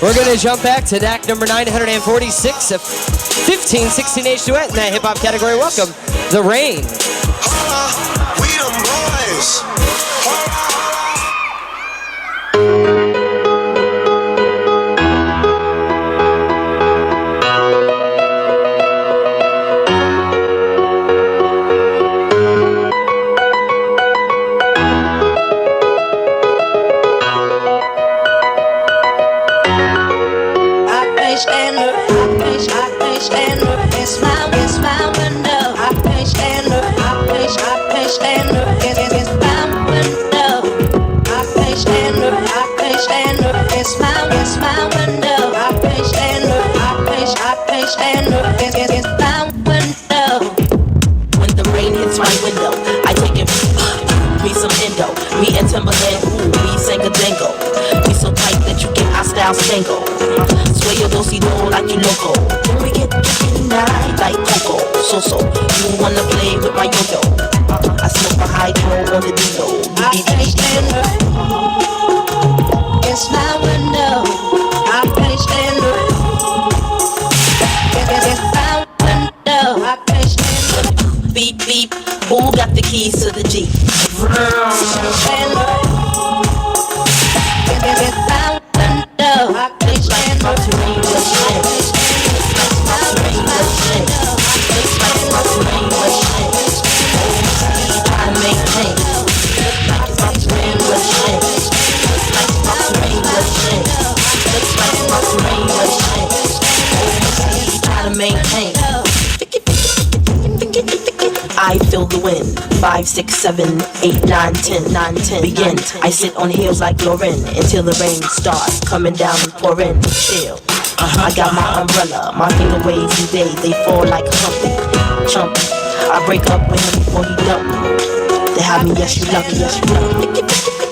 We're going to jump back to act number 946 of 15-16 age duet in that hip-hop category. Welcome, The Rain. We them boys. Me and Timberland, ooh, we sang a dango. We so tight that you get our style stango. Sway your do-si-do like you loco. When we get night like Coco. So, you wanna play with my yo-yo? I smoke a hydro on the D-Lo. It's my window. I can't stand it. It's my window. I can't stand it. Beep, beep. Who got the keys to the Jeep? I feel the wind. 5, 6, 7, 8, 9, 10, 9, 10. Begin. I sit on heels like Lauren until the rain starts coming down and pouring. Chill. I got my umbrella. My finger waves and they fall like a chump. I break up with him before he dump me. They have me, yes you love me, yes you love me.